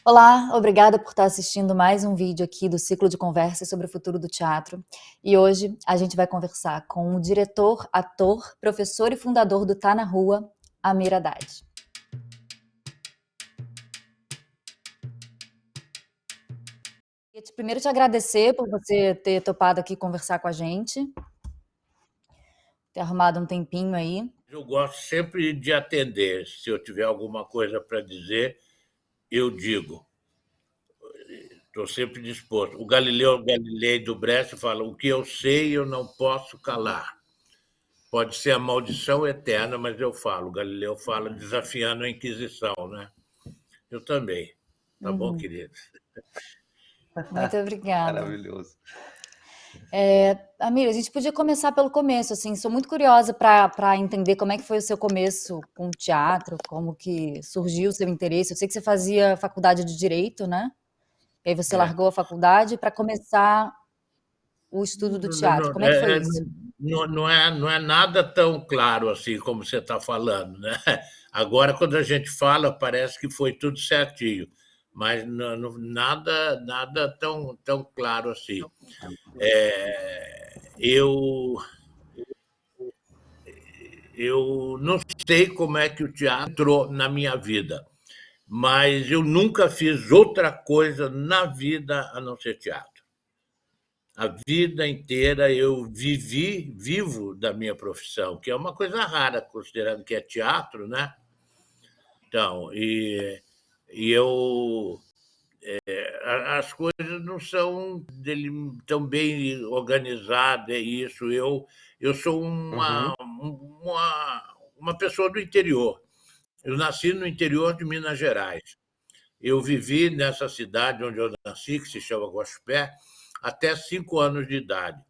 Olá, obrigada por estar assistindo mais um vídeo aqui do ciclo de conversas sobre o futuro do teatro. E hoje a gente vai conversar com o diretor, ator, professor e fundador do Tá na Rua, Amir Haddad. Queria primeiro te agradecer por você ter topado aqui conversar com a gente, ter arrumado um tempinho aí. Eu gosto sempre de atender. Se eu tiver alguma coisa para dizer, eu digo. Estou sempre disposto. O Galileu Galilei do Brecht fala: o que eu sei, eu não posso calar. Pode ser a maldição eterna, mas eu falo. O Galileu fala desafiando a Inquisição, né? Eu também. Tá bom, Uhum. querido? Muito obrigada. Maravilhoso. Amir, a gente podia começar pelo começo, assim, sou muito curiosa para entender como é que foi o seu começo com o teatro, como que surgiu o seu interesse. Eu sei que você fazia faculdade de Direito, né? E aí você É. largou a faculdade para começar o estudo do teatro. Como é que foi isso? Não é nada tão claro assim como você está falando, né? Agora, quando a gente fala, parece que foi tudo certinho, mas nada tão claro assim. Eu eu não sei como é que o teatro entrou na minha vida, mas eu nunca fiz outra coisa na vida a não ser teatro. A vida inteira eu vivo da minha profissão, que é uma coisa rara, considerando que é teatro, né? Então, e eu. As coisas não são tão bem organizadas, é isso. Eu sou Uhum. uma pessoa do interior. Eu nasci no interior de Minas Gerais. Eu vivi nessa cidade onde eu nasci, que se chama Guaxupé, até 5 anos de idade.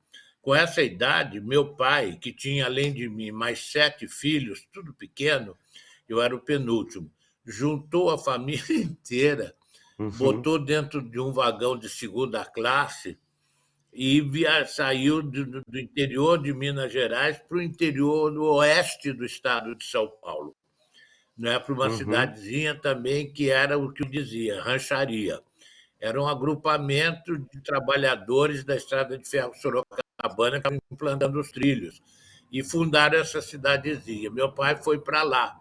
Com essa idade, meu pai, que tinha, além de mim, mais 7 filhos, tudo pequeno, eu era o penúltimo, juntou a família inteira, Uhum. botou dentro de um vagão de segunda classe e saiu do interior de Minas Gerais para o interior do oeste do estado de São Paulo, né, para uma Uhum. cidadezinha também que era o que eu dizia, rancharia. Era um agrupamento de trabalhadores da estrada de ferro Sorocabana que estavam implantando os trilhos e fundaram essa cidadezinha. Meu pai foi para lá.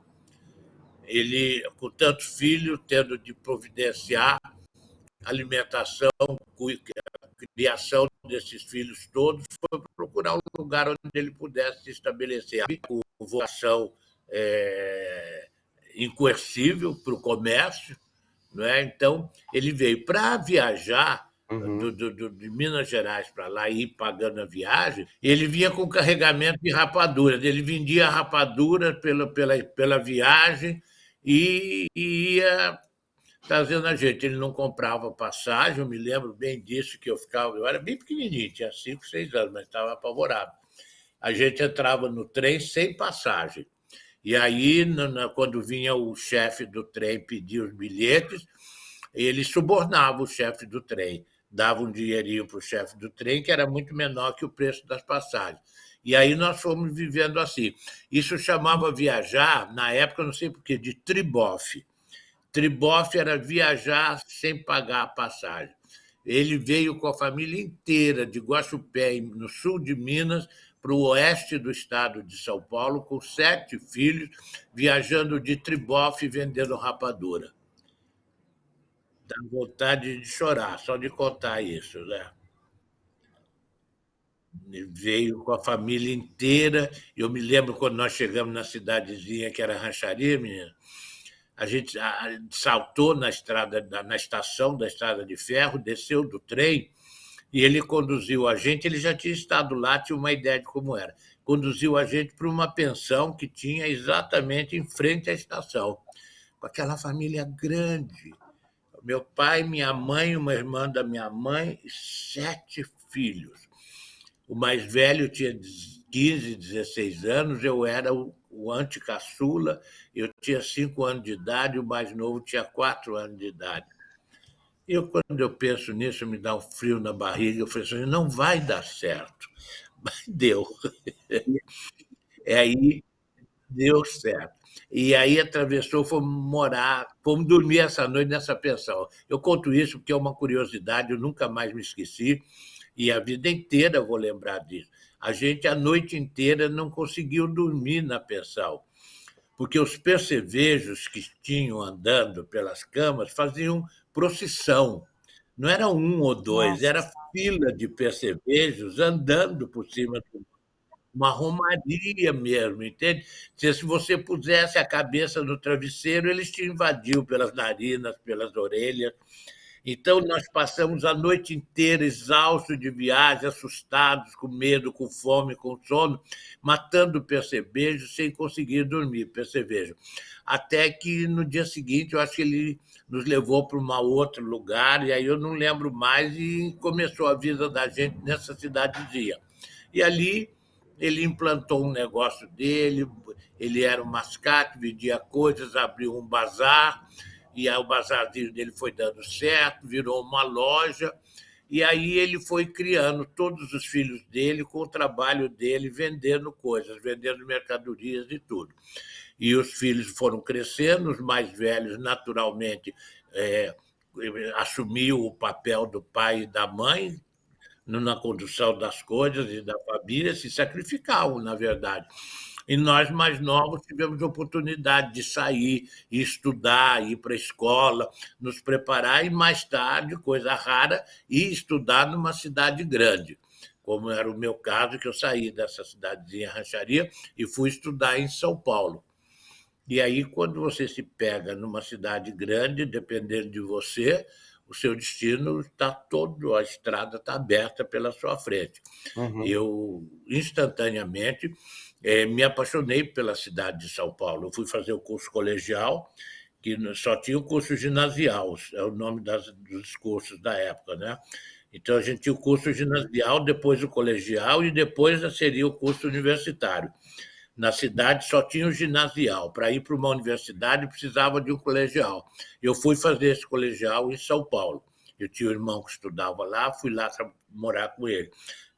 Ele, com tantos filhos, tendo de providenciar alimentação, criação desses filhos todos, foi procurar um lugar onde ele pudesse se estabelecer com vocação incoercível para o comércio, não é? Então, ele veio para viajar Uhum. de Minas Gerais para lá e ir pagando a viagem, ele vinha com carregamento de rapaduras. Ele vendia rapadura pela viagem e ia trazendo a gente. Ele não comprava passagem, eu me lembro bem disso, que eu era bem pequenininho, tinha 5, 6 anos, mas estava apavorado. A gente entrava no trem sem passagem. E aí, quando vinha o chefe do trem pedir os bilhetes, ele subornava o chefe do trem, dava um dinheirinho para o chefe do trem, que era muito menor que o preço das passagens. E aí nós fomos vivendo assim. Isso chamava viajar, na época, não sei porquê, de tribofe. Tribofe era viajar sem pagar a passagem. Ele veio com a família inteira de Guaxupé, no sul de Minas, para o oeste do estado de São Paulo, com 7 filhos, viajando de tribofe e vendendo rapadura. Dá vontade de chorar, só de contar isso, né? Ele veio com a família inteira. Eu me lembro quando nós chegamos na cidadezinha que era Rancharia, menina. A gente saltou na estação da estrada de ferro, desceu do trem e ele conduziu a gente. Ele já tinha estado lá, tinha uma ideia de como era. Conduziu a gente para uma pensão que tinha exatamente em frente à estação, com aquela família grande. Meu pai, minha mãe, uma irmã da minha mãe e 7 filhos. O mais velho tinha 15, 16 anos, eu era o anticaçula, eu tinha 5 anos de idade, o mais novo tinha 4 anos de idade. Quando eu penso nisso, me dá um frio na barriga, eu falei assim, não vai dar certo. Mas deu. É aí, deu certo. E aí atravessou, fomos dormir essa noite nessa pensão. Eu conto isso porque é uma curiosidade, eu nunca mais me esqueci, e a vida inteira eu vou lembrar disso. A gente, a noite inteira, não conseguiu dormir na pensão, porque os percevejos que tinham andando pelas camas faziam procissão. Não era um ou dois, Nossa. era fila de percevejos andando por cima do uma romaria mesmo, entende? Se você pusesse a cabeça no travesseiro, eles te invadiam pelas narinas, pelas orelhas. Então, nós passamos a noite inteira exaustos de viagem, assustados, com medo, com fome, com sono, matando percevejo sem conseguir dormir, percevejo. Até que no dia seguinte, eu acho que ele nos levou para um outro lugar, e aí eu não lembro mais, e começou a vida da gente nessa cidadezinha. E ali ele implantou um negócio dele, ele era um mascate, vendia coisas, abriu um bazar, e aí o bazarzinho dele foi dando certo, virou uma loja, e aí ele foi criando todos os filhos dele com o trabalho dele, vendendo coisas, vendendo mercadorias e tudo. E os filhos foram crescendo, os mais velhos, naturalmente, assumiu o papel do pai e da mãe, na condução das coisas e da família, se sacrificavam, na verdade. E nós, mais novos, tivemos a oportunidade de sair e estudar, ir para a escola, nos preparar e, mais tarde, coisa rara, ir estudar numa cidade grande, como era o meu caso, que eu saí dessa cidadezinha Rancharia e fui estudar em São Paulo. E aí, quando você se pega numa cidade grande, dependendo de você, o seu destino está todo, a estrada está aberta pela sua frente. Uhum. Eu, instantaneamente, me apaixonei pela cidade de São Paulo. Eu fui fazer o curso colegial, que só tinha o curso ginasial, é o nome dos cursos da época, né? Então, a gente tinha o curso ginasial, depois o colegial e depois seria o curso universitário. Na cidade só tinha o ginasial. Para ir para uma universidade precisava de um colegial. Eu fui fazer esse colegial em São Paulo. Eu tinha um irmão que estudava lá, fui lá morar com ele.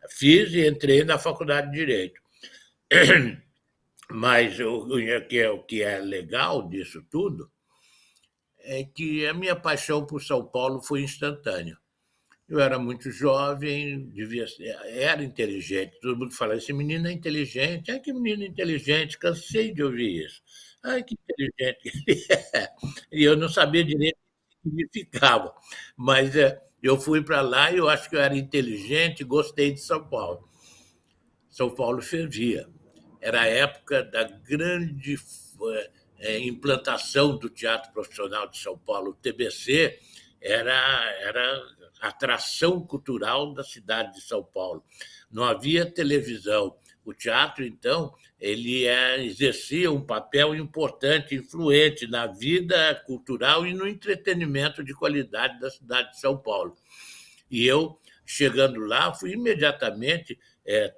Fiz e entrei na faculdade de Direito. Mas o que é legal disso tudo é que a minha paixão por São Paulo foi instantânea. Eu era muito jovem, era inteligente. Todo mundo fala, esse menino é inteligente. Ai, que menino inteligente, cansei de ouvir isso. Ai, que inteligente que ele é. E eu não sabia direito o que significava. Mas eu fui para lá e eu acho que eu era inteligente, gostei de São Paulo. São Paulo fervia. Era a época da grande implantação do Teatro Profissional de São Paulo. O TBC era a atração cultural da cidade de São Paulo. Não havia televisão. O teatro, então, ele exercia um papel importante, influente na vida cultural e no entretenimento de qualidade da cidade de São Paulo. E eu, chegando lá, fui imediatamente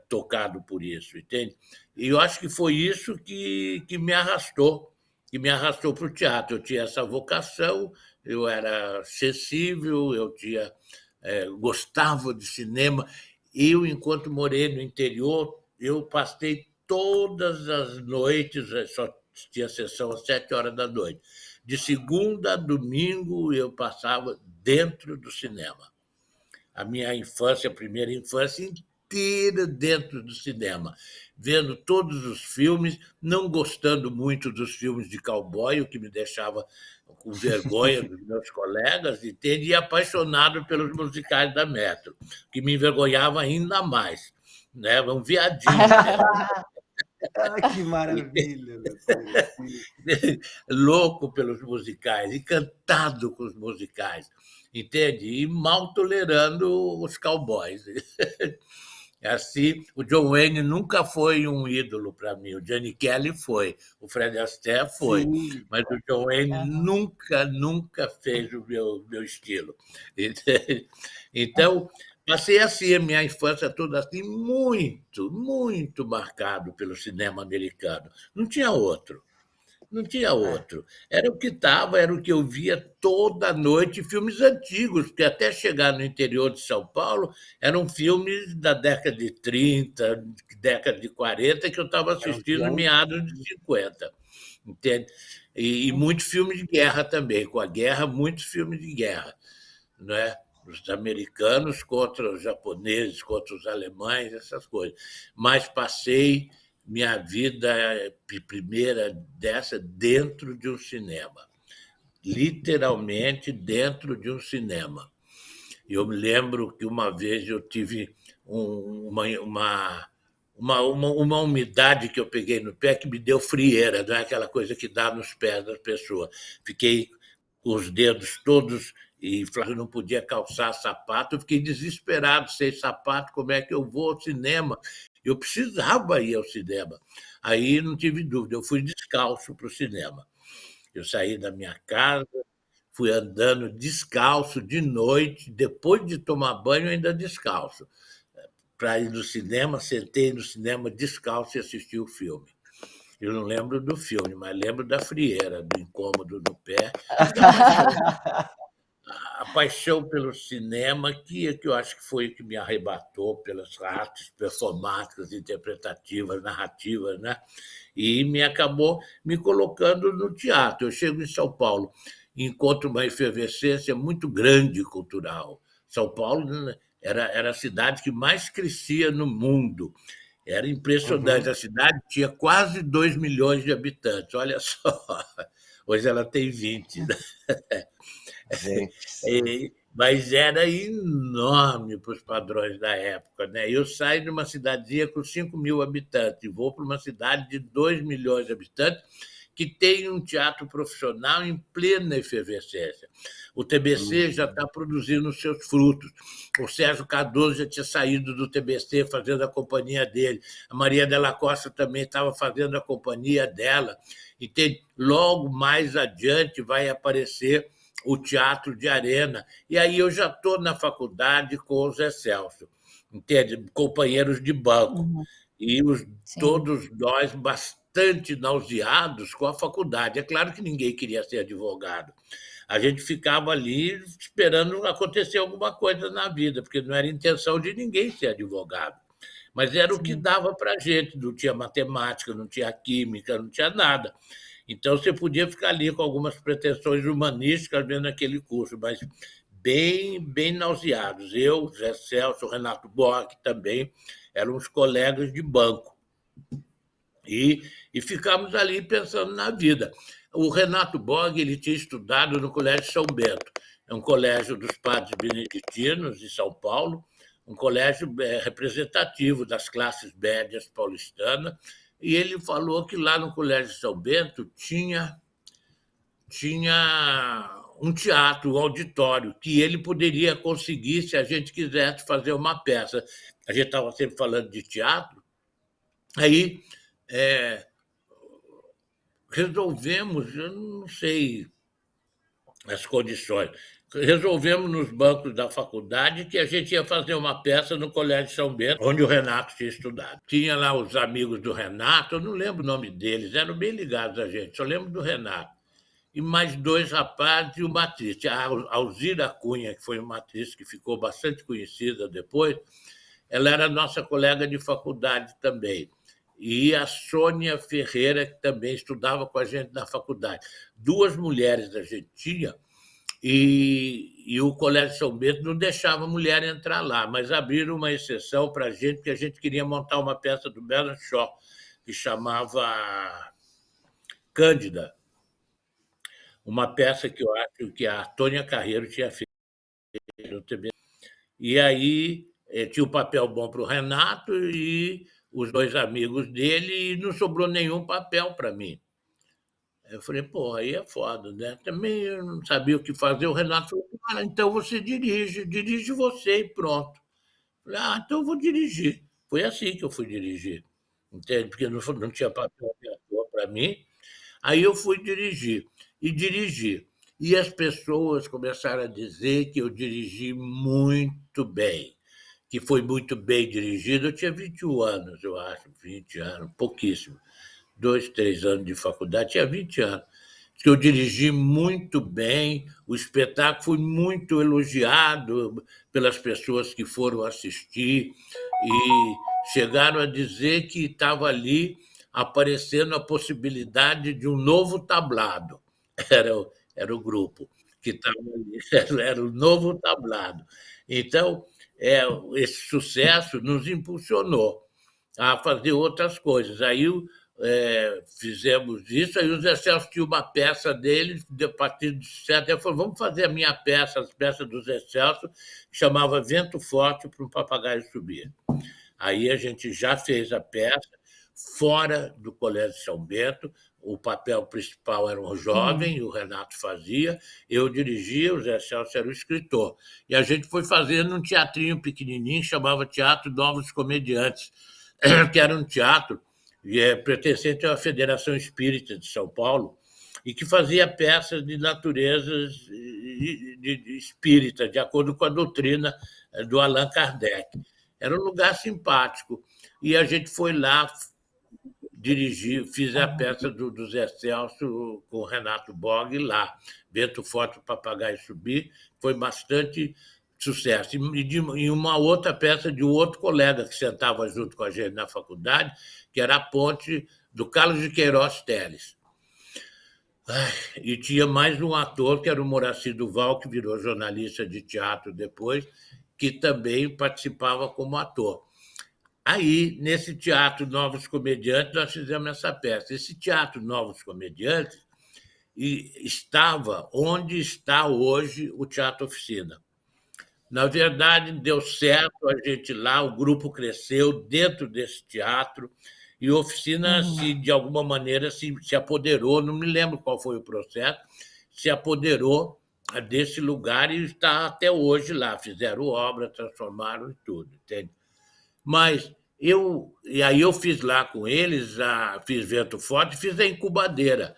tocado por isso, entende? E eu acho que foi isso que me arrastou, para o teatro. Eu tinha essa vocação, eu era acessível, gostava de cinema. Eu, enquanto morei no interior, eu passei todas as noites, só tinha sessão às 7 horas da noite. De segunda a domingo, eu passava dentro do cinema. A minha infância, a primeira infância inteira dentro do cinema, vendo todos os filmes, não gostando muito dos filmes de cowboy, o que me deixava com vergonha dos meus colegas, entende? E apaixonado pelos musicais da Metro, que me envergonhava ainda mais. Né? Um viadinho mesmo. Ah, que maravilha! Louco pelos musicais, encantado com os musicais, entende? E mal tolerando os cowboys. Assim, o John Wayne nunca foi um ídolo para mim. O Johnny Kelly foi, o Fred Astaire foi, Sim. mas o John Wayne Aham. nunca fez o meu estilo. Então, passei assim a minha infância toda assim, muito marcado pelo cinema americano. Não tinha outro. Não tinha É. outro. Era o que estava, era o que eu via toda noite, filmes antigos, porque até chegar no interior de São Paulo, eram filmes da década de 30, década de 40, que eu estava Eram assistindo em filmes meados de 50. entende? E muito filme de guerra também. Com a guerra, muitos filmes de guerra, não é? Os americanos contra os japoneses, contra os alemães, essas coisas. Mas passei minha vida primeira dessa dentro de um cinema, literalmente dentro de um cinema. Eu me lembro que uma vez eu tive uma umidade que eu peguei no pé que me deu frieira, não é aquela coisa que dá nos pés das pessoas. Fiquei com os dedos todos e não podia calçar sapato, eu fiquei desesperado, sem sapato, como é que eu vou ao cinema? Eu precisava ir ao cinema. Aí não tive dúvida, eu fui descalço para o cinema. Eu saí da minha casa, fui andando descalço de noite, depois de tomar banho, ainda descalço, para ir no cinema, sentei no cinema descalço e assisti o filme. Eu não lembro do filme, mas lembro da frieira, do incômodo no pé, a paixão pelo cinema, que eu acho que foi o que me arrebatou pelas artes performáticas, interpretativas, narrativas, né? E me acabou me colocando no teatro. Eu chego em São Paulo, encontro uma efervescência muito grande cultural. São Paulo, né, era a cidade que mais crescia no mundo. Era impressionante. Uhum. A cidade tinha quase 2 milhões de habitantes. Olha só, hoje ela tem 20, né? Gente, sim. Mas era enorme para os padrões da época, né? Eu saio de uma cidadezinha com 5 mil habitantes e vou para uma cidade de 2 milhões de habitantes que tem um teatro profissional em plena efervescência. O TBC já está produzindo os seus frutos. O Sérgio Cardoso já tinha saído do TBC fazendo a companhia dele. A Maria Della Costa também estava fazendo a companhia dela. E logo mais adiante vai aparecer o Teatro de Arena. E aí eu já estou na faculdade com o Zé Celso, entende? Companheiros de banco. Uhum. E Sim. todos nós bastante nauseados com a faculdade. É claro que ninguém queria ser advogado. A gente ficava ali esperando acontecer alguma coisa na vida, porque não era intenção de ninguém ser advogado. Mas era o que Sim. dava para a gente, não tinha matemática, não tinha química, não tinha nada. Então, você podia ficar ali com algumas pretensões humanísticas vendo aquele curso, mas bem nauseados. Eu, Zé Celso, Renato Borg também, eram os colegas de banco. E ficamos ali pensando na vida. O Renato Borg ele tinha estudado no Colégio São Bento, é um colégio dos padres beneditinos de São Paulo, um colégio representativo das classes médias paulistanas, e ele falou que lá no Colégio São Bento tinha um teatro, um auditório, que ele poderia conseguir se a gente quisesse fazer uma peça. A gente estava sempre falando de teatro, aí resolvemos, eu não sei as condições, resolvemos nos bancos da faculdade que a gente ia fazer uma peça no Colégio São Bento, onde o Renato tinha estudado. Tinha lá os amigos do Renato, eu não lembro o nome deles, eram bem ligados a gente, só lembro do Renato. E mais 2 rapazes e uma atriz. A Alzira Cunha, que foi uma atriz que ficou bastante conhecida depois, ela era nossa colega de faculdade também. E a Sônia Ferreira, que também estudava com a gente na faculdade. 2 mulheres a gente tinha, e o Colégio São Bento não deixava a mulher entrar lá, mas abriram uma exceção para a gente, porque a gente queria montar uma peça do Bernard Shaw, que chamava Cândida, uma peça que eu acho que a Tônia Carreiro tinha feito no TB. E aí tinha um papel bom para o Renato e os 2 amigos dele, e não sobrou nenhum papel para mim. Eu falei, pô, aí é foda, né? Também eu não sabia o que fazer. O Renato falou, cara, então você dirige você e pronto. Eu falei, então eu vou dirigir. Foi assim que eu fui dirigir, entende? Porque não tinha papel de ator para mim. Aí eu fui dirigir, e dirigi. E as pessoas começaram a dizer que eu dirigi muito bem, que foi muito bem dirigido. Eu tinha 21 anos, eu acho, 20 anos, pouquíssimo. 2, 3 anos de faculdade, tinha 20 anos. Que eu dirigi muito bem, o espetáculo foi muito elogiado pelas pessoas que foram assistir e chegaram a dizer que estava ali aparecendo a possibilidade de um novo tablado. Era o grupo que estava ali, era o novo tablado. Então, esse sucesso nos impulsionou a fazer outras coisas. Aí fizemos isso, aí o Zé Celso tinha uma peça dele, a partir de certo, ele falou, vamos fazer a minha peça, as peças do Zé Celso, que chamava Vento Forte para um Papagaio Subir. Aí a gente já fez a peça, fora do Colégio São Bento, o papel principal era um jovem, o Renato fazia, eu dirigia, o Zé Celso era o escritor. E a gente foi fazendo um teatrinho pequenininho, chamava Teatro Novos Comediantes, que era um teatro pertencente à Federação Espírita de São Paulo, e que fazia peças de natureza espírita, de acordo com a doutrina do Allan Kardec. Era um lugar simpático. E a gente foi lá dirigir, fiz a peça do Zé Celso com o Renato Borg lá, Vento Forte, o Papagaio Subir, foi bastante sucesso. E uma outra peça de um outro colega que sentava junto com a gente na faculdade, que era a Ponte, do Carlos de Queiroz Teles. E tinha mais um ator, que era o Moraci Duval, que virou jornalista de teatro depois, que também participava como ator. Aí, nesse Teatro Novos Comediantes, nós fizemos essa peça. Esse Teatro Novos Comediantes estava onde está hoje o Teatro Oficina. Na verdade, deu certo a gente lá, o grupo cresceu dentro desse teatro, e a Oficina, de alguma maneira, se apoderou, não me lembro qual foi o processo, se apoderou desse lugar e está até hoje lá. Fizeram obra, transformaram e tudo, entende? Mas aí eu fiz lá com eles, fiz Vento Forte, fiz a Incubadeira,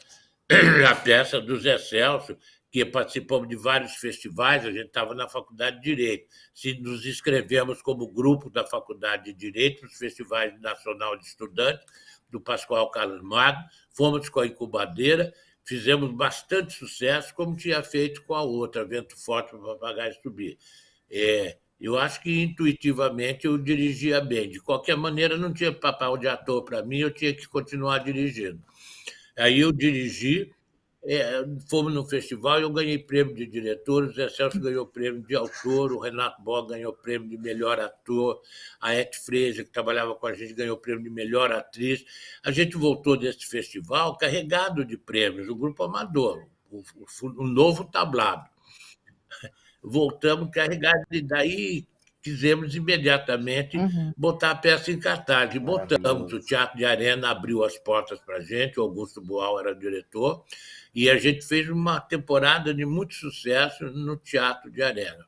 a peça do Zé Celso, que participamos de vários festivais, a gente estava na Faculdade de Direito. Nos inscrevemos como grupo da Faculdade de Direito, nos festivais Nacional de Estudantes, do Pascoal Carlos Magno, fomos com a Incubadeira, fizemos bastante sucesso, como tinha feito com a outra, Vento Forte para o Papagaio Subir. Eu acho que intuitivamente eu dirigia bem. De qualquer maneira, não tinha papel de ator para mim, eu tinha que continuar dirigindo. Aí eu dirigi, fomos no festival, eu ganhei prêmio de diretor, o Zé Celso ganhou prêmio de autor, o Renato Borg ganhou prêmio de melhor ator, a Ete Freja, que trabalhava com a gente, ganhou prêmio de melhor atriz. A gente voltou desse festival carregado de prêmios, o Grupo Amador, o novo tablado. Voltamos carregados, e daí quisemos imediatamente botar a peça em cartaz. E botamos, o Teatro de Arena abriu as portas para a gente, o Augusto Boal era o diretor, e a gente fez uma temporada de muito sucesso no Teatro de Arena.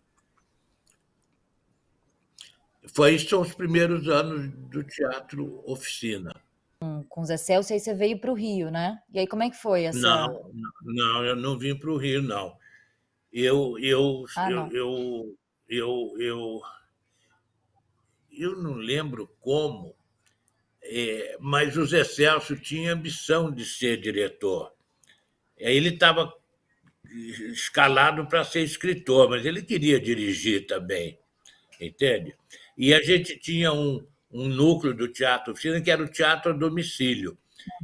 São os primeiros anos do Teatro Oficina. Com o Zé Celso, aí você veio para o Rio, né? E aí como é que foi essa... Não, eu não vim para o Rio, não. Eu não lembro como, mas o Zé Celso tinha ambição de ser diretor. Ele estava escalado para ser escritor, mas ele queria dirigir também, entende? E a gente tinha um núcleo do Teatro Oficina, que era o Teatro a Domicílio.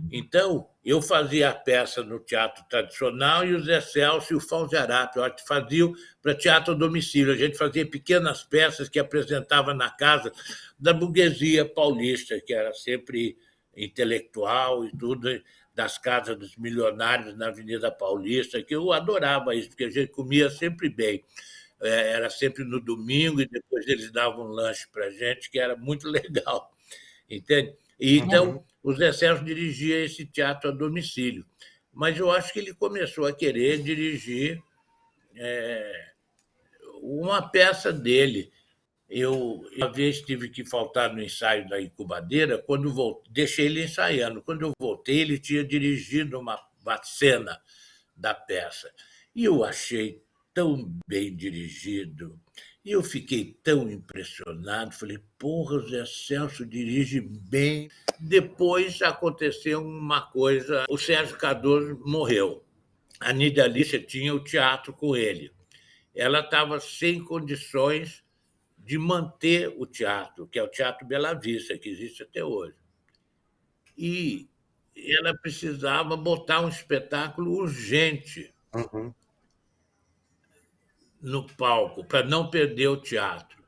Então, eu fazia a peça no teatro tradicional e o Zé Celso e o Fauzi Arap faziam para teatro a domicílio. A gente fazia pequenas peças que apresentava na casa da burguesia paulista, que era sempre intelectual e tudo, das casas dos milionários na Avenida Paulista, que eu adorava isso, porque a gente comia sempre bem. Era sempre no domingo e depois eles davam um lanche para a gente, que era muito legal, entende? E, então, o Zé Celso dirigia esse teatro a domicílio, mas eu acho que ele começou a querer dirigir uma peça dele. Eu uma vez tive que faltar no ensaio da Incubadeira, deixei ele ensaiando. Quando eu voltei, ele tinha dirigido uma cena da peça. E eu achei tão bem dirigido, e eu fiquei tão impressionado. Falei, porra, o Zé Celso dirige bem. Depois aconteceu uma coisa, o Sérgio Cardoso morreu. A Nídia Lícia tinha o teatro com ele. Ela estava sem condições de manter o teatro, que é o Teatro Bela Vista, que existe até hoje. E ela precisava botar um espetáculo urgente Uhum. no palco, para não perder o teatro.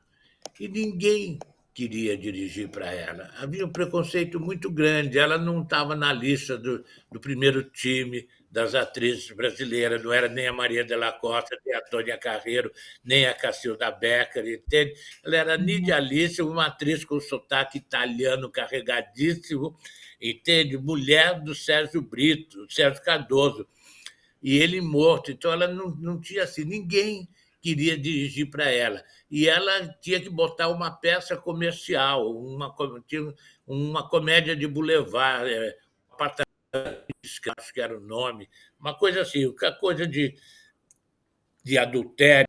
E ninguém queria dirigir para ela. Havia um preconceito muito grande. Ela não estava na lista do primeiro time das atrizes brasileiras, não era nem a Maria de la Costa, nem a Tônia Carreiro, nem a Cacilda Becker, entende? Ela era Nídia Alice, uma atriz com sotaque italiano carregadíssimo, entende? Mulher do Sérgio Brito, Sérgio Cardoso, e ele morto. Então ela não tinha assim, ninguém queria dirigir para ela. E ela tinha que botar uma peça comercial, uma comédia de boulevard, acho que era o nome, uma coisa assim, coisa de adultério,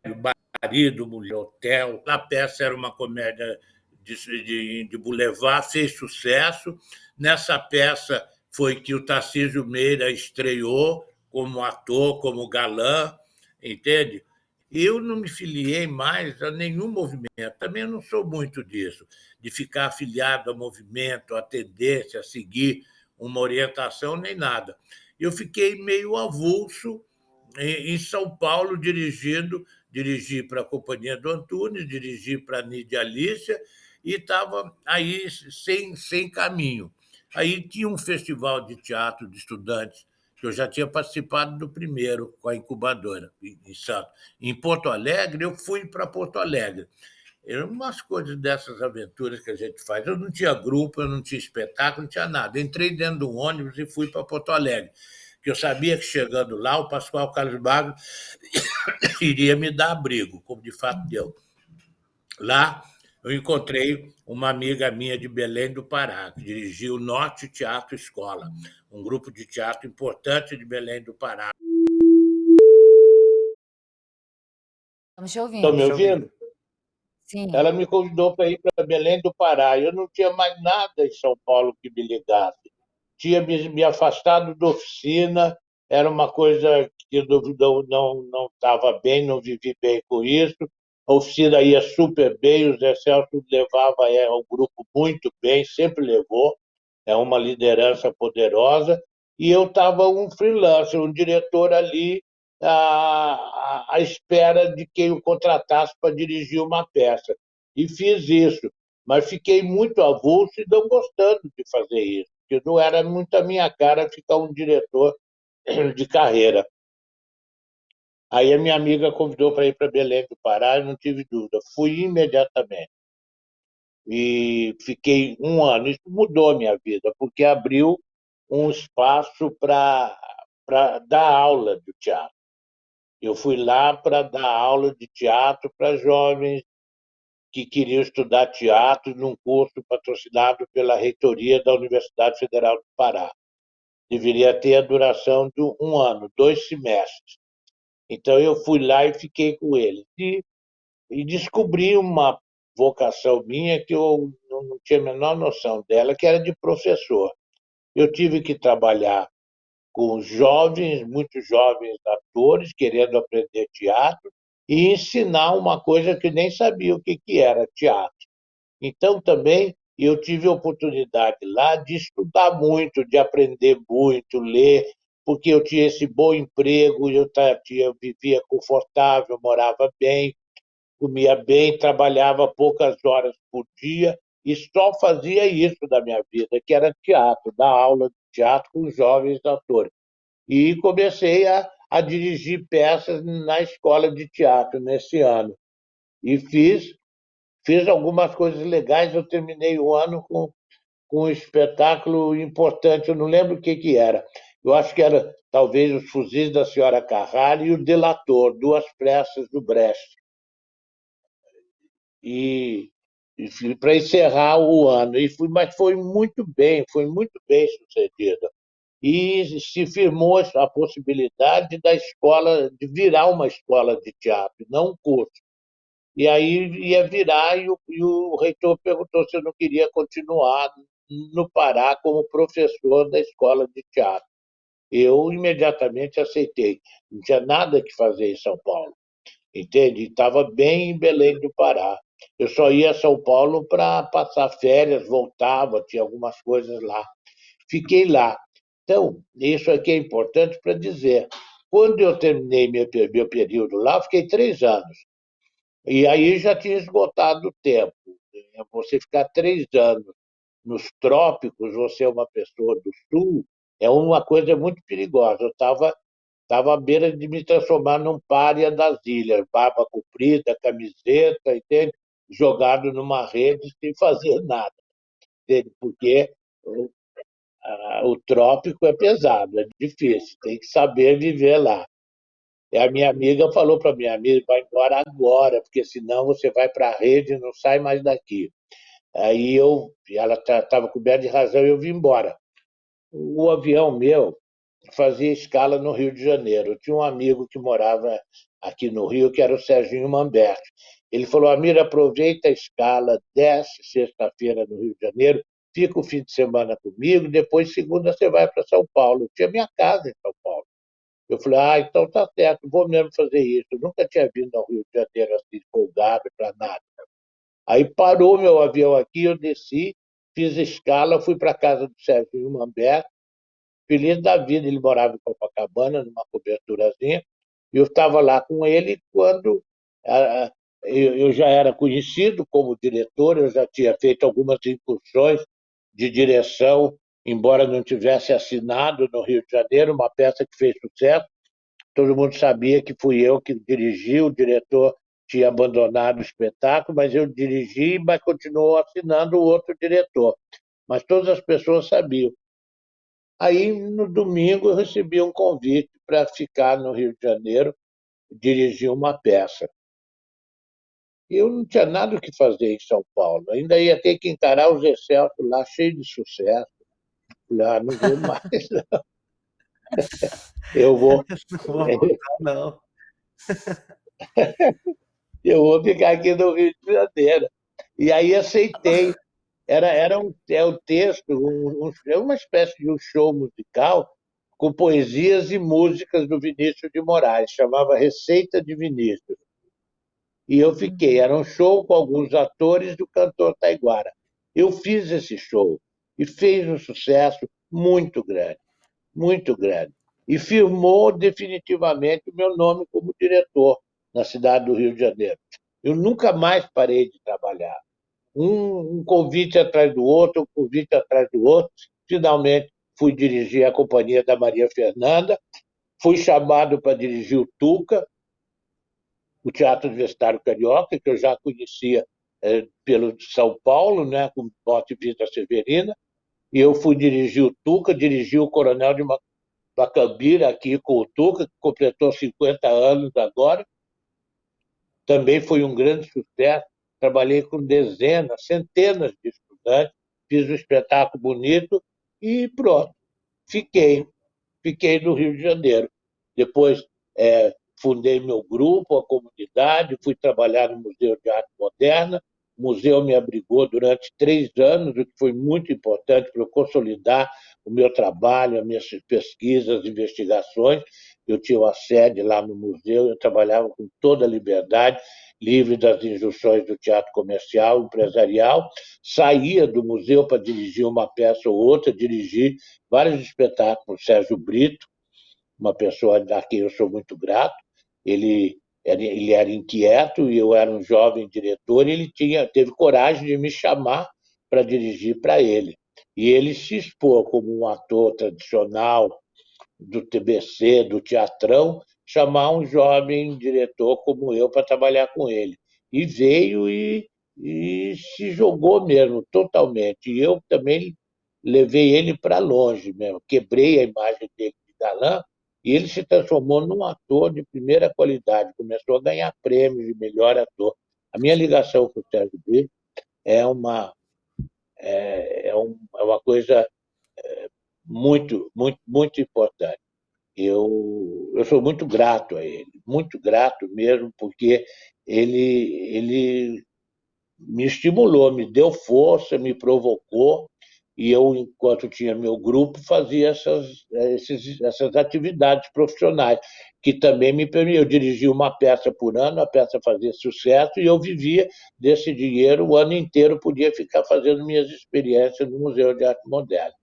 marido, mulher, hotel. A peça era uma comédia de boulevard, fez sucesso. Nessa peça foi que o Tarcísio Meira estreou como ator, como galã, entende? Eu não me filiei mais a nenhum movimento. Também não sou muito disso, de ficar afiliado a movimento, a tendência, a seguir uma orientação, nem nada. Eu fiquei meio avulso em São Paulo, dirigi para a Companhia do Antunes, dirigi para a Nídia Alícia, e estava aí sem caminho. Aí tinha um festival de teatro de estudantes, que eu já tinha participado do primeiro, com a incubadora, em Santos. Em Porto Alegre, eu fui para Porto Alegre. Eram umas coisas dessas aventuras que a gente faz. Eu não tinha grupo, eu não tinha espetáculo, não tinha nada. Entrei dentro de um ônibus e fui para Porto Alegre, que eu sabia que chegando lá, o Pascoal Carlos Magno iria me dar abrigo, como de fato deu. Lá eu encontrei uma amiga minha de Belém do Pará, que dirigia o Norte Teatro Escola, um grupo de teatro importante de Belém do Pará. Estamos te Estão me ouvindo. ouvindo? Sim. Ela me convidou para ir para Belém do Pará. Eu não tinha mais nada em São Paulo que me ligasse. Tinha me afastado da oficina, era uma coisa que eu não estava bem, não vivi bem com isso. A oficina ia super bem, o Zé Celso levava o grupo muito bem, sempre levou, é uma liderança poderosa, e eu estava um freelancer, um diretor ali à espera de quem o contratasse para dirigir uma peça. E fiz isso, mas fiquei muito avulso e não gostando de fazer isso, porque não era muito a minha cara ficar um diretor de carreira. Aí a minha amiga convidou para ir para Belém do Pará, e não tive dúvida. Fui imediatamente e fiquei um ano. Isso mudou a minha vida, porque abriu um espaço para dar aula de teatro. Eu fui lá para dar aula de teatro para jovens que queriam estudar teatro num curso patrocinado pela reitoria da Universidade Federal do Pará. Deveria ter a duração de um ano, 2 semestres. Então eu fui lá e fiquei com eles. E descobri uma vocação minha que eu não tinha a menor noção dela, que era de professor. Eu tive que trabalhar com jovens, muitos jovens atores, querendo aprender teatro, e ensinar uma coisa que nem sabia o que era teatro. Então, também, eu tive a oportunidade lá de estudar muito, de aprender muito, ler, porque eu tinha esse bom emprego, eu vivia confortável, morava bem, comia bem, trabalhava poucas horas por dia e só fazia isso da minha vida, que era teatro, dar aula de teatro com jovens atores. E comecei a dirigir peças na escola de teatro nesse ano. E fiz algumas coisas legais. Eu terminei o ano com um espetáculo importante, eu não lembro o que era. Eu acho que era talvez Os Fuzis da Senhora Carrara e O Delator, duas peças do Brecht. E, e para encerrar o ano. Mas foi muito bem sucedido. E se firmou a possibilidade da escola, de virar uma escola de teatro, não um curso. E aí ia virar, e o reitor perguntou se eu não queria continuar no Pará como professor da escola de teatro. Eu imediatamente aceitei. Não tinha nada que fazer em São Paulo, entende? Estava bem em Belém do Pará. Eu só ia a São Paulo para passar férias, voltava, tinha algumas coisas lá. Fiquei lá. Então, isso aqui é importante para dizer. Quando eu terminei meu período lá, eu fiquei 3 anos. E aí já tinha esgotado o tempo. Você ficar 3 anos nos trópicos, você é uma pessoa do sul, é uma coisa muito perigosa. Eu estava à beira de me transformar num pária das ilhas, barba comprida, camiseta, entende? Jogado numa rede sem fazer nada, entende? Porque o trópico é pesado, é difícil, tem que saber viver lá. E a minha amiga falou para minha amiga, vai embora agora, porque senão você vai para a rede e não sai mais daqui. Ela estava coberta de razão e eu vim embora. O avião meu fazia escala no Rio de Janeiro. Eu tinha um amigo que morava aqui no Rio, que era o Serginho Mamberti. Ele falou, Amir, aproveita a escala, desce sexta-feira no Rio de Janeiro, fica o fim de semana comigo, depois segunda você vai para São Paulo. Eu tinha minha casa em São Paulo. Eu falei, então tá certo, vou mesmo fazer isso. Eu nunca tinha vindo ao Rio de Janeiro assim, folgado para nada. Aí parou meu avião aqui, eu desci, fiz escala, fui para a casa do Serginho Mamberti, feliz da vida, ele morava em Copacabana, numa coberturazinha, e eu estava lá com ele quando eu já era conhecido como diretor, eu já tinha feito algumas incursões de direção, embora não tivesse assinado no Rio de Janeiro, uma peça que fez sucesso, todo mundo sabia que fui eu que dirigi, o diretor tinha abandonado o espetáculo, mas eu dirigi, mas continuou assinando o outro diretor. Mas todas as pessoas sabiam. Aí, no domingo, eu recebi um convite para ficar no Rio de Janeiro, dirigir uma peça. Eu não tinha nada o que fazer em São Paulo, ainda ia ter que encarar os Excelsior lá, cheio de sucesso. Falei, não vou mais, eu vou, Não vou voltar, não. eu vou ficar aqui no Rio de Janeiro. E aí aceitei. É um texto, é uma espécie de um show musical com poesias e músicas do Vinícius de Moraes, chamava Receita de Vinícius. E eu fiquei, era um show com alguns atores do cantor Taiguara. Eu fiz esse show e fez um sucesso muito grande, muito grande. E firmou definitivamente o meu nome como diretor na cidade do Rio de Janeiro. Eu nunca mais parei de trabalhar. Um convite atrás do outro, um convite atrás do outro. Finalmente, fui dirigir a companhia da Maria Fernanda, fui chamado para dirigir o Tuca, o Teatro Universitário Carioca, que eu já conhecia pelo São Paulo, né, com Bote Vita Severina, e eu fui dirigir o Tuca, dirigi o Coronel de Macambira aqui com o Tuca, que completou 50 anos agora. Também foi um grande sucesso. Trabalhei com dezenas, centenas de estudantes, fiz um espetáculo bonito e pronto, fiquei. Fiquei no Rio de Janeiro. Depois fundei meu grupo, a comunidade, fui trabalhar no Museu de Arte Moderna. O museu me abrigou durante 3 anos, o que foi muito importante para eu consolidar o meu trabalho, as minhas pesquisas, investigações. Eu tinha uma sede lá no museu, eu trabalhava com toda a liberdade, livre das injunções do teatro comercial, empresarial. Saía do museu para dirigir uma peça ou outra, dirigi vários espetáculos. Sérgio Brito, uma pessoa a quem eu sou muito grato, ele era inquieto e eu era um jovem diretor, e ele teve coragem de me chamar para dirigir para ele. E ele se expôs como um ator tradicional do TBC, do teatrão, chamar um jovem diretor como eu para trabalhar com ele. E veio e se jogou mesmo, totalmente. E eu também levei ele para longe mesmo, quebrei a imagem dele de galã, e ele se transformou num ator de primeira qualidade, começou a ganhar prêmios de melhor ator. A minha ligação com o Sérgio Brito é uma coisa muito, muito, muito importante. Eu sou muito grato a ele, muito grato mesmo, porque ele me estimulou, me deu força, me provocou, e eu, enquanto tinha meu grupo, fazia essas atividades profissionais, que também me permitiam. Eu dirigia uma peça por ano, a peça fazia sucesso, e eu vivia desse dinheiro o ano inteiro, podia ficar fazendo minhas experiências no Museu de Arte Moderna.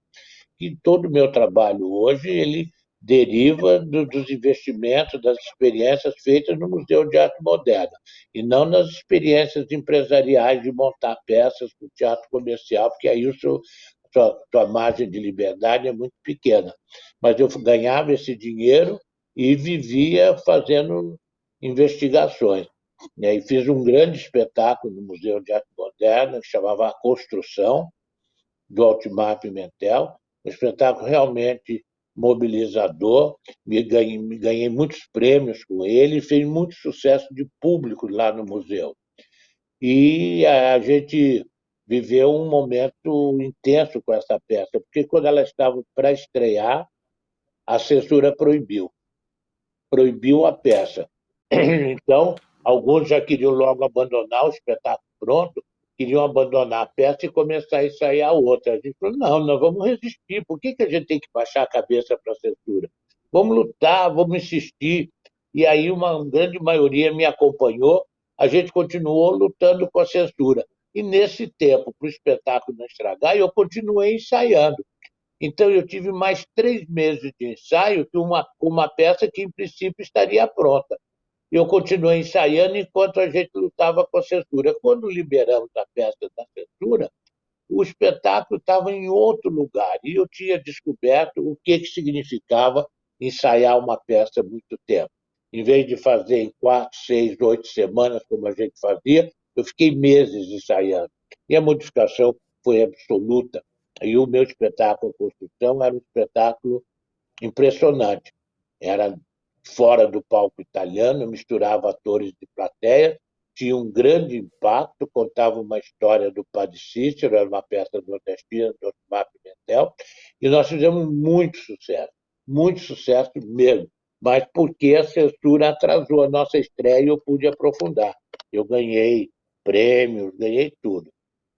que todo o meu trabalho hoje ele deriva dos investimentos, das experiências feitas no Museu de Arte Moderna, e não nas experiências empresariais de montar peças para o teatro comercial, porque aí sua margem de liberdade é muito pequena. Mas eu ganhava esse dinheiro e vivia fazendo investigações. E aí fiz um grande espetáculo no Museu de Arte Moderna, que chamava A Construção, do Altimar Pimentel, um espetáculo realmente mobilizador, me ganhei muitos prêmios com ele e fez muito sucesso de público lá no museu. E a gente viveu um momento intenso com essa peça, porque quando ela estava para estrear, a censura proibiu a peça. Então, alguns já queriam logo abandonar o espetáculo pronto, queriam abandonar a peça e começar a ensaiar outra. A gente falou, não, nós vamos resistir. Por que a gente tem que baixar a cabeça para a censura? Vamos lutar, vamos insistir. E aí uma grande maioria me acompanhou, a gente continuou lutando com a censura. E nesse tempo, para o espetáculo não estragar, eu continuei ensaiando. Então, eu tive mais 3 meses de ensaio que uma peça que, em princípio, estaria pronta. Eu continuei ensaiando enquanto a gente lutava com a censura. Quando liberamos a peça da censura, o espetáculo estava em outro lugar e eu tinha descoberto o que significava ensaiar uma peça muito tempo. Em vez de fazer em 4, 6, 8 semanas, como a gente fazia, eu fiquei meses ensaiando. E a modificação foi absoluta. E o meu espetáculo Construção era um espetáculo impressionante. Era fora do palco italiano, misturava atores de plateia, tinha um grande impacto, contava uma história do Padre Cícero, era uma peça nordestina do Osmar Pimentel, e nós fizemos muito sucesso mesmo, mas porque a censura atrasou a nossa estreia e eu pude aprofundar. Eu ganhei prêmios, ganhei tudo.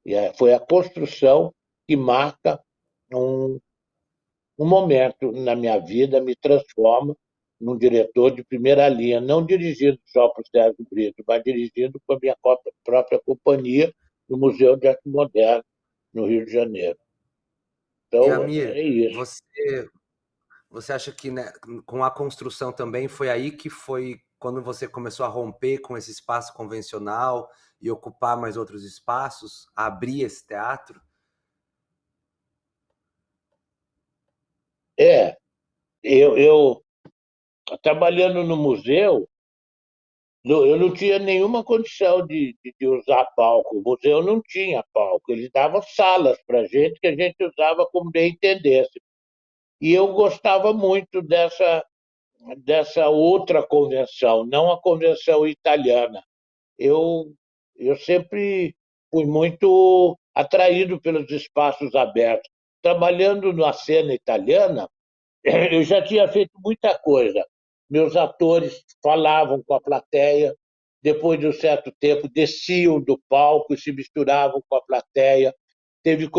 E foi a construção que marca um, um momento na minha vida, me transforma num diretor de primeira linha, não dirigindo só para o Sérgio Brito, mas dirigindo com a minha própria companhia no Museu de Arte Moderna, no Rio de Janeiro. E Então, Amir, é isso. você acha que, né, com a construção também foi aí que foi quando você começou a romper com esse espaço convencional e ocupar mais outros espaços, a abrir esse teatro? Eu trabalhando no museu, eu não tinha nenhuma condição de usar palco. O museu não tinha palco, eles davam salas para gente que a gente usava como bem entendesse. E eu gostava muito dessa outra convenção, não a convenção italiana. Eu, eu sempre fui muito atraído pelos espaços abertos. Trabalhando na cena italiana, eu já tinha feito muita coisa. Meus atores falavam com a plateia, depois de um certo tempo desciam do palco e se misturavam com a plateia. Teve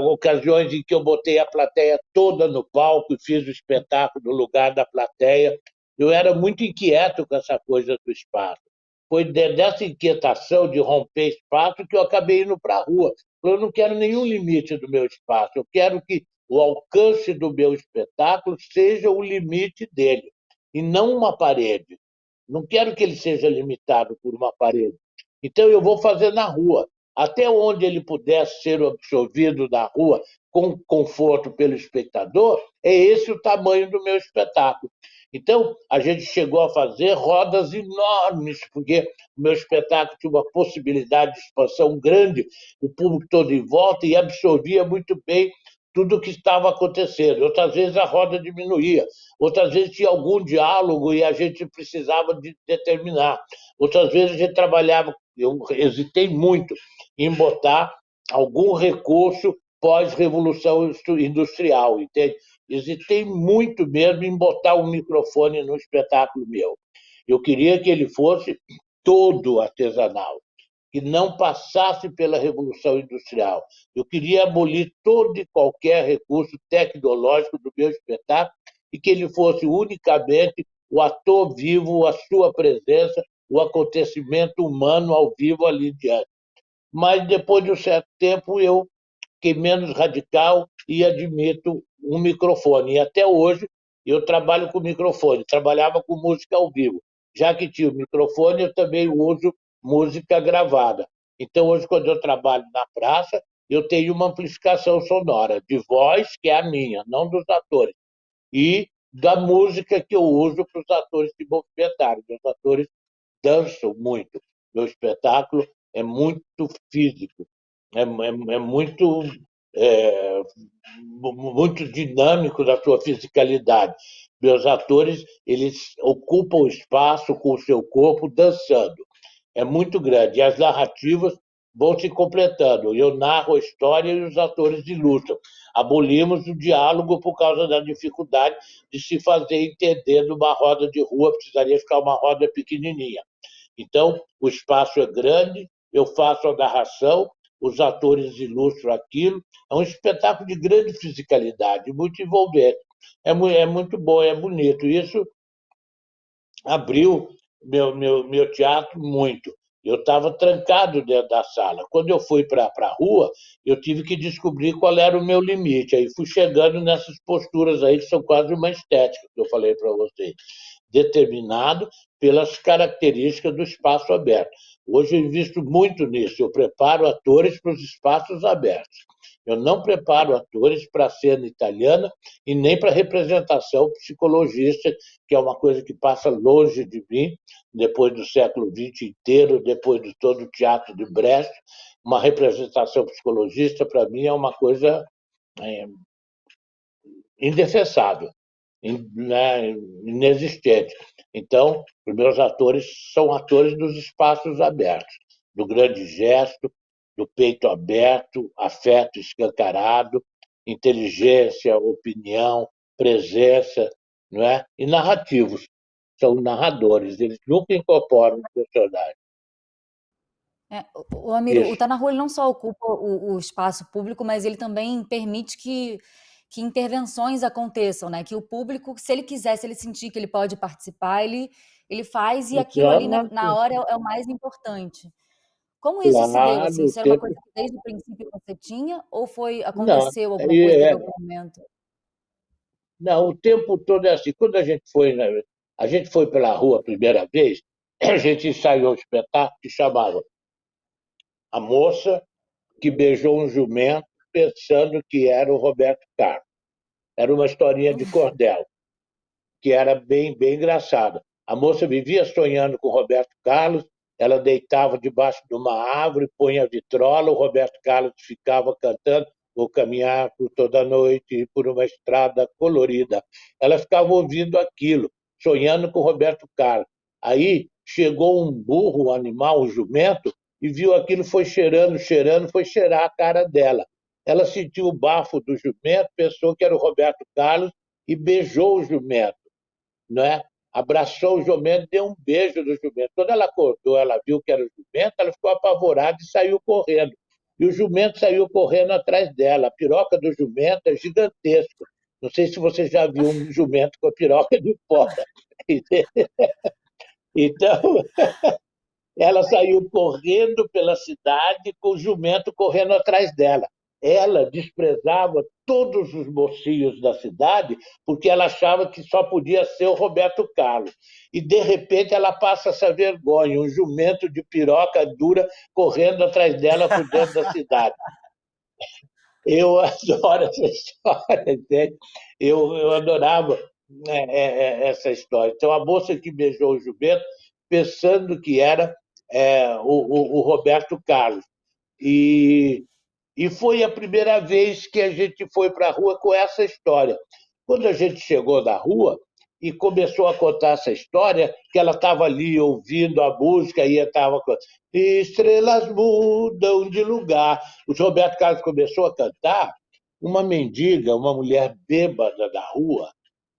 ocasiões em que eu botei a plateia toda no palco e fiz o espetáculo no lugar da plateia. Eu era muito inquieto com essa coisa do espaço. Foi dessa inquietação de romper espaço que eu acabei indo para a rua. Eu não quero nenhum limite do meu espaço, eu quero que o alcance do meu espetáculo seja o limite dele, e não uma parede. Não quero que ele seja limitado por uma parede. Então, eu vou fazer na rua. Até onde ele pudesse ser absorvido na rua com conforto pelo espectador, é esse o tamanho do meu espetáculo. Então, a gente chegou a fazer rodas enormes, porque o meu espetáculo tinha uma possibilidade de expansão grande, o público todo em volta e absorvia muito bem tudo o que estava acontecendo. Outras vezes a roda diminuía, outras vezes tinha algum diálogo e a gente precisava de determinar. Outras vezes a gente trabalhava, eu hesitei muito em botar algum recurso pós-revolução industrial, entende? Hesitei muito mesmo em botar um microfone no espetáculo meu. Eu queria que ele fosse todo artesanal, que não passasse pela Revolução Industrial. Eu queria abolir todo e qualquer recurso tecnológico do meu espetáculo e que ele fosse unicamente o ator vivo, a sua presença, o acontecimento humano ao vivo ali diante. Mas depois de um certo tempo eu fiquei menos radical e admito um microfone. E até hoje eu trabalho com microfone, trabalhava com música ao vivo. Já que tinha o microfone, eu também uso música gravada. Então, hoje, quando eu trabalho na praça, eu tenho uma amplificação sonora de voz, que é a minha, não dos atores, e da música que eu uso para os atores se movimentarem. Os atores dançam muito. Meu espetáculo é muito físico, é muito, é, muito dinâmico na sua fisicalidade. Meus atores, eles ocupam o espaço com o seu corpo dançando. É muito grande. E as narrativas vão se completando. Eu narro a história e os atores ilustram. Abolimos o diálogo por causa da dificuldade de se fazer entender numa roda de rua, precisaria ficar uma roda pequenininha. Então, o espaço é grande, eu faço a narração, os atores ilustram aquilo. É um espetáculo de grande fisicalidade, muito envolvente. É muito bom, é bonito. Isso abriu meu teatro muito. Eu estava trancado dentro da sala. Quando eu fui para a rua, eu tive que descobrir qual era o meu limite. Aí fui chegando nessas posturas aí, que são quase uma estética, que eu falei para vocês, determinado pelas características do espaço aberto. Hoje eu invisto muito nisso. Eu preparo atores para os espaços abertos. Eu não preparo atores para a cena italiana e nem para a representação psicologista, que é uma coisa que passa longe de mim, depois do século XX inteiro, depois de todo o teatro de Brecht. Uma representação psicologista, para mim, é uma coisa é, indefensável, né, inexistente. Então, os meus atores são atores dos espaços abertos, do grande gesto, do peito aberto, afeto escancarado, inteligência, opinião, presença, não é? E narrativos. São narradores, eles nunca incorporam o personagem. O Amiro, o Isso. Tá na Rua ele não só ocupa o espaço público, mas ele também permite que intervenções aconteçam, né? Que o público, se ele quiser, se ele sentir que ele pode participar, ele faz, e aquilo ali Então, na hora é o mais importante. Como isso se deu, assim? claro, o Isso era uma coisa tempo. que desde o princípio você tinha, ou Não, aconteceu alguma coisa, teve algum momento? não, o tempo todo é assim. Quando a gente foi, né, a gente foi pela rua a primeira vez, a gente ensaiou um espetáculo que chamava A Moça que Beijou um Jumento pensando que era o Roberto Carlos. Era uma historinha de cordel, que era bem engraçada. A moça vivia sonhando com o Roberto Carlos, ela deitava debaixo de uma árvore, punha a vitrola, o Roberto Carlos ficava cantando Vou caminhar por toda a noite por uma estrada colorida. Ela ficava ouvindo aquilo, sonhando com o Roberto Carlos. Aí chegou um burro, um animal, um jumento, e viu aquilo, foi cheirando, foi cheirar a cara dela. Ela sentiu o bafo do jumento, pensou que era o Roberto Carlos e beijou o jumento, né? Abraçou o jumento, deu um beijo no jumento. Quando ela acordou, ela viu que era o jumento, ela ficou apavorada e saiu correndo. E o jumento saiu correndo atrás dela. A piroca do jumento é gigantesca. Não sei se você já viu um jumento com a piroca de fora. Então, ela saiu correndo pela cidade com o jumento correndo atrás dela. Ela desprezava todos os mocinhos da cidade porque ela achava que só podia ser o Roberto Carlos. E, de repente, ela passa essa vergonha, um jumento de piroca dura correndo atrás dela por dentro da cidade. Eu adoro essa história, entende? Eu adorava essa história. Então, a moça que beijou o jumento, pensando que era o Roberto Carlos. E, e foi a primeira vez que a gente foi para a rua com essa história. Quando a gente chegou na rua e começou a contar essa história, que ela estava ali ouvindo a música e estava Estrelas mudam de lugar. O Roberto Carlos começou a cantar, uma mendiga, uma mulher bêbada da rua,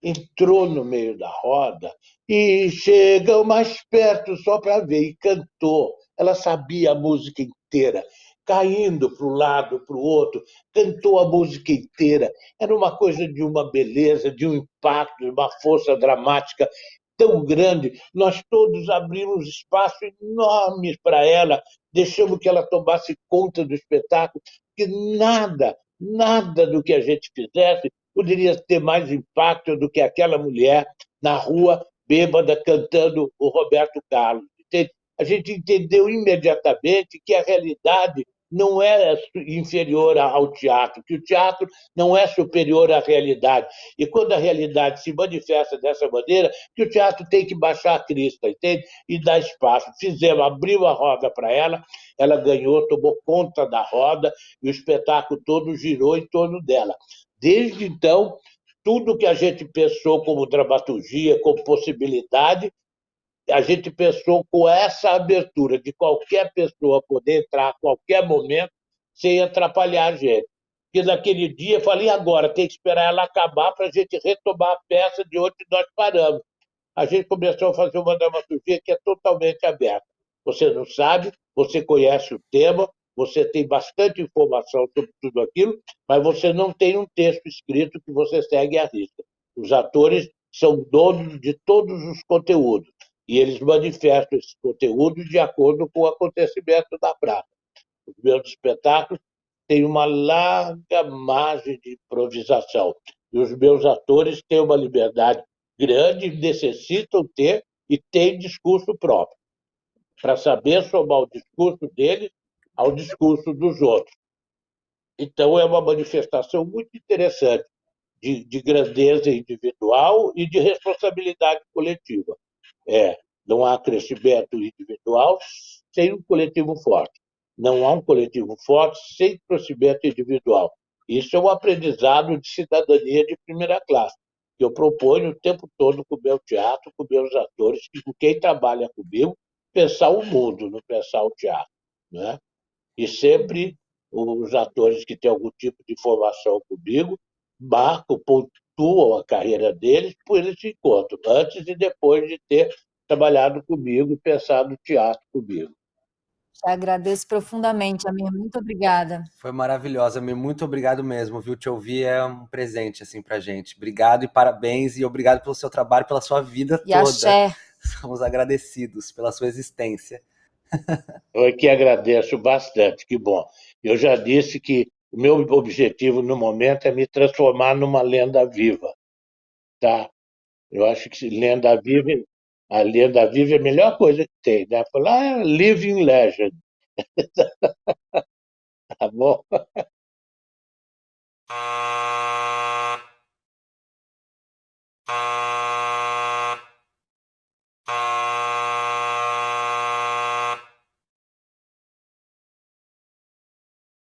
entrou no meio da roda e chegou mais perto só para ver e cantou. Ela sabia a música inteira, caindo para um lado, para o outro, cantou a música inteira. Era uma coisa de uma beleza, de um impacto, de uma força dramática tão grande. Nós todos abrimos espaço enorme para ela, deixamos que ela tomasse conta do espetáculo, que nada do que a gente fizesse poderia ter mais impacto do que aquela mulher na rua, bêbada, cantando o Roberto Carlos. Entende? A gente entendeu imediatamente que a realidade não é inferior ao teatro, que o teatro não é superior à realidade. E quando a realidade se manifesta dessa maneira, que o teatro tem que baixar a crista, entende? E dar espaço. Fizemos, abriu a roda para ela, ela ganhou, tomou conta da roda, e o espetáculo todo girou em torno dela. Desde então, tudo que a gente pensou como dramaturgia, como possibilidade, a gente pensou com essa abertura de qualquer pessoa poder entrar a qualquer momento sem atrapalhar a gente. Porque naquele dia eu falei, agora, tem que esperar ela acabar para a gente retomar a peça de onde nós paramos. A gente começou a fazer uma dramaturgia que é totalmente aberta. Você não sabe, você conhece o tema, você tem bastante informação sobre tudo aquilo, mas você não tem um texto escrito que você segue à risca. Os atores são donos de todos os conteúdos e eles manifestam esses conteúdos de acordo com o acontecimento da praça. Os meus espetáculos têm uma larga margem de improvisação e os meus atores têm uma liberdade grande, necessitam ter e têm discurso próprio, para saber somar o discurso deles ao discurso dos outros. Então, é uma manifestação muito interessante de grandeza individual e de responsabilidade coletiva. Não há crescimento individual sem um coletivo forte. Não há um coletivo forte sem crescimento individual. Isso é um aprendizado de cidadania de primeira classe, que eu proponho o tempo todo com o meu teatro, com meus atores, e com quem trabalha comigo, pensar o mundo, não pensar o teatro. Né? E sempre os atores que têm algum tipo de formação comigo marcam, pontuam a carreira deles por esse encontro, antes e depois de ter trabalhado comigo e pensado no teatro comigo. Te agradeço profundamente, Amir. Muito obrigada. Foi maravilhosa, Amir. Muito obrigado mesmo, viu? Te ouvir é um presente, assim, pra gente. Obrigado e parabéns, e obrigado pelo seu trabalho, pela sua vida E toda. axé. Somos agradecidos pela sua existência. Eu que agradeço bastante, que bom. Eu já disse que o meu objetivo no momento é me transformar numa lenda viva, tá? Eu acho que a lenda viva é a melhor coisa que tem, né? Falar living legend, tá bom?